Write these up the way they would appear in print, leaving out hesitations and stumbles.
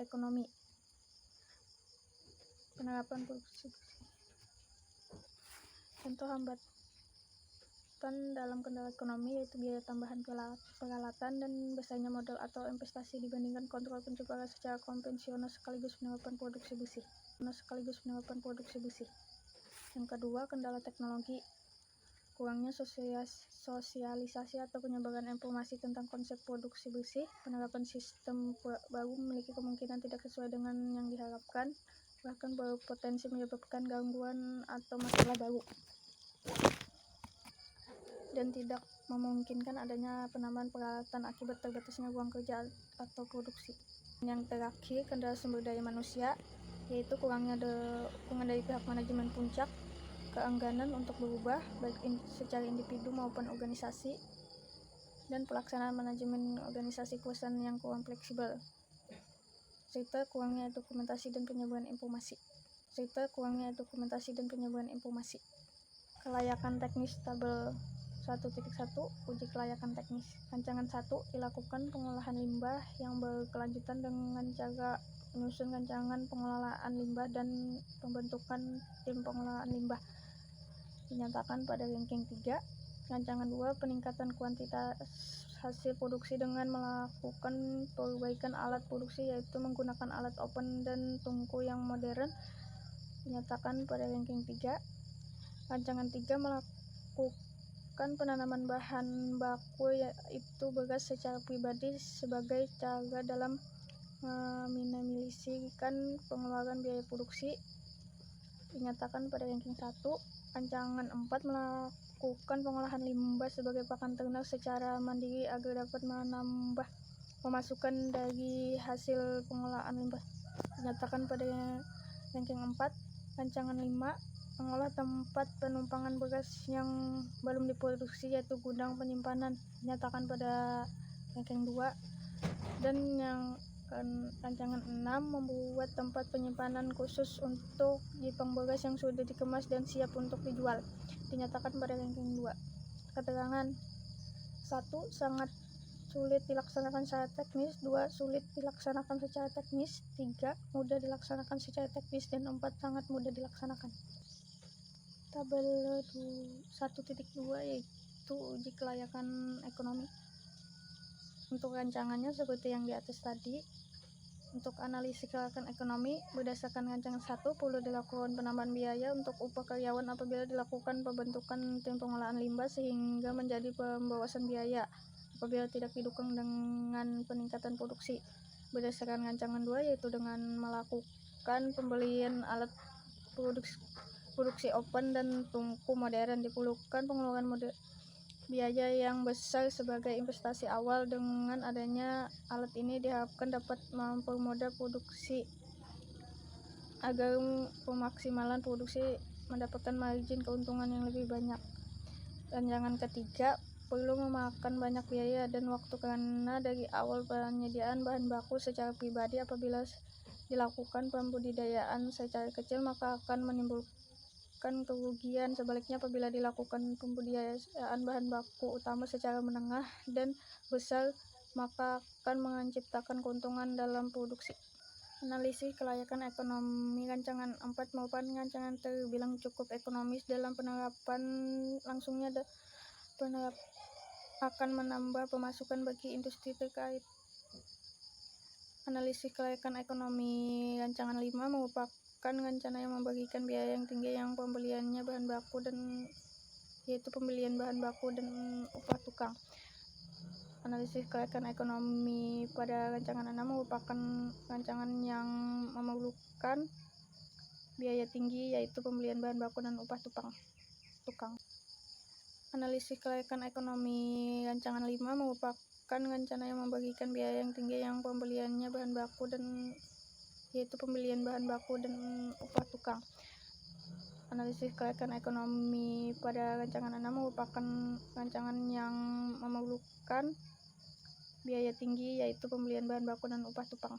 ekonomi. Penerapan produksi. Contoh hambatan dalam kendala ekonomi yaitu biaya tambahan peralatan dan besarnya modal atau investasi dibandingkan kontrol pencemaran secara konvensional sekaligus penerapan produksi besi. Yang kedua, kendala teknologi. Kurangnya sosialisasi atau penyebaran informasi tentang konsep produksi besi. Penerapan sistem baru memiliki kemungkinan tidak sesuai dengan yang diharapkan, bahkan berpotensi menyebabkan gangguan atau masalah baru, dan tidak memungkinkan adanya penambahan peralatan akibat terbatasnya ruang kerja atau produksi. Yang terakhir, kendala sumber daya manusia, yaitu kurangnya dukungan dari pihak manajemen puncak, keengganan untuk berubah baik secara individu maupun organisasi, dan pelaksanaan manajemen organisasi perusahaan yang kurang fleksibel, serta kurangnya dokumentasi dan penyebaran informasi. Kelayakan teknis tabel 1.1 Uji kelayakan teknis. Rancangan 1 dilakukan pengolahan limbah yang berkelanjutan dengan cara menyusun rancangan pengelolaan limbah dan pembentukan tim pengelolaan limbah. Dinyatakan pada ranking 3. Rancangan 2 peningkatan kuantitas hasil produksi dengan melakukan perbaikan alat produksi yaitu menggunakan alat oven dan tungku yang modern. Dinyatakan pada ranking 3. Rancangan 3 melakukan penanaman bahan baku yaitu beras secara pribadi sebagai cara dalam meminimalisirkan pengeluaran biaya produksi. Dinyatakan pada ranking 1. Rancangan 4 melakukan pengolahan limbah sebagai pakan ternak secara mandiri agar dapat menambah pemasukan dari hasil pengolahan limbah. Dinyatakan pada ranking 4. Rancangan 5 mengolah tempat penumpangan beras yang belum diproduksi yaitu gudang penyimpanan. Dinyatakan pada ranking 2. Dan yang rancangan 6 membuat tempat penyimpanan khusus untuk jipang beras yang sudah dikemas dan siap untuk dijual. Dinyatakan pada ranking 2. Keterangan 1. Sangat sulit dilaksanakan secara teknis. 2. Sulit dilaksanakan secara teknis. 3. Mudah dilaksanakan secara teknis. Dan 4. Sangat mudah dilaksanakan. Tabel 1.2 yaitu uji kelayakan ekonomi. Untuk rancangannya seperti yang di atas tadi. Untuk analisis kelayakan ekonomi, berdasarkan rancangan 1 perlu dilakukan penambahan biaya untuk upah karyawan apabila dilakukan pembentukan tim pengolahan limbah sehingga menjadi pembawasan biaya apabila tidak didukung dengan peningkatan produksi. Berdasarkan rancangan 2 yaitu dengan melakukan pembelian alat produksi oven dan tungku modern, diperlukan pengeluaran biaya yang besar sebagai investasi awal. Dengan adanya alat ini diharapkan dapat mempermudah produksi agar pemaksimalan produksi mendapatkan margin keuntungan yang lebih banyak. Rancangan ketiga perlu memakan banyak biaya dan waktu karena dari awal penyediaan bahan baku secara pribadi apabila dilakukan pembudidayaan secara kecil maka akan menimbulkan kerugian. Sebaliknya apabila dilakukan pembudidayaan bahan baku utama secara menengah dan besar maka akan menciptakan keuntungan dalam produksi. Analisis kelayakan ekonomi. Rancangan 4 merupakan rancangan terbilang cukup ekonomis dalam penerapan langsungnya akan menambah pemasukan bagi industri terkait. Analisis kelayakan ekonomi. Rancangan 5 merupakan rencana yang membagikan biaya yang tinggi yang pembelian bahan baku dan upah tukang. Analisis kelayakan ekonomi pada rancangan 6 merupakan rancangan yang memerlukan biaya tinggi yaitu pembelian bahan baku dan upah tukang. Analisis kelayakan ekonomi rancangan 5 merupakan rencana yang membagikan biaya yang tinggi yang pembelian bahan baku dan upah tukang. Analisis kelayakan ekonomi pada rancangan 6 merupakan rancangan yang memerlukan biaya tinggi yaitu pembelian bahan baku dan upah tukang.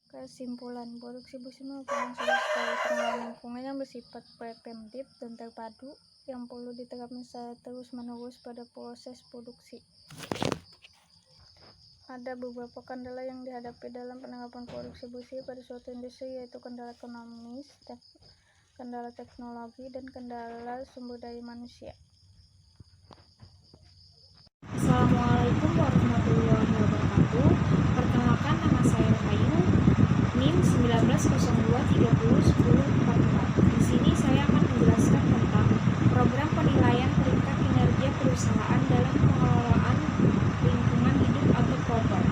Kesimpulan, produksi besi merupakan sebuah pengelolaan lingkungan yang bersifat preventif dan terpadu yang perlu diterapkan secara terus-menerus pada proses produksi. Ada beberapa kendala yang dihadapi dalam penerapan produksi besi pada suatu industri, yaitu kendala ekonomis, kendala teknologi, dan kendala sumber daya manusia. Assalamualaikum warahmatullahi wabarakatuh. Perkenalkan, nama saya Rahayu, NIM 1902301044. Di sini saya akan menjelaskan tentang program penilaian peringkat kinerja perusahaan dalam pengelolaan lingkungan hidup atau PROPER.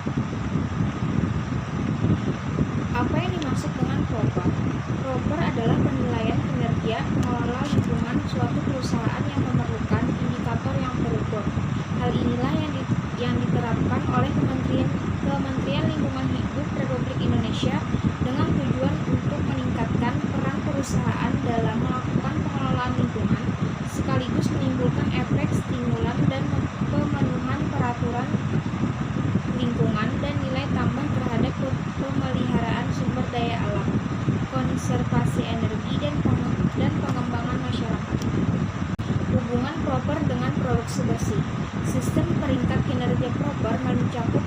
Apa yang dimaksud dengan PROPER? PROPER adalah penilaian kinerja pengelola lingkungan suatu perusahaan yang memerlukan indikator yang terukur. Hal inilah yang diterapkan oleh Kementerian Lingkungan Hidup Republik Indonesia dengan tujuan untuk meningkatkan peran perusahaan dalam melakukan pengelolaan lingkungan, sekaligus menimbulkan efek stimulan dan pemenuhan peraturan lingkungan dan nilai tambah terhadap pemeliharaan sumber daya alam, konservasi energi, dan pengembangan masyarakat. Hubungan PROPER dengan produksi bersih. Sistem peringkat kinerja PROPER mencakup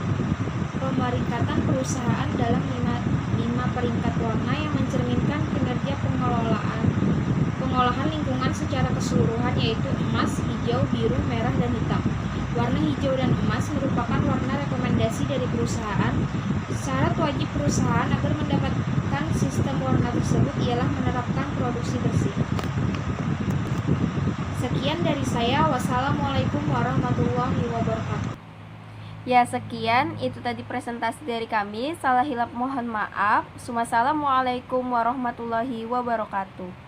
pemeringkatan perusahaan dalam 5 peringkat warna yang mencerminkan kinerja pengolahan lingkungan secara keseluruhan, yaitu emas, hijau, biru, merah, dan hitam. Warna hijau dan emas merupakan warna rekomendasi dari perusahaan. Syarat wajib perusahaan agar mendapatkan sistem warna tersebut ialah menerapkan produksi bersih. Sekian dari saya. Wassalamualaikum warahmatullahi wabarakatuh. Ya, sekian itu tadi presentasi dari kami. Salah hilap mohon maaf. Wassalamualaikum warahmatullahi wabarakatuh.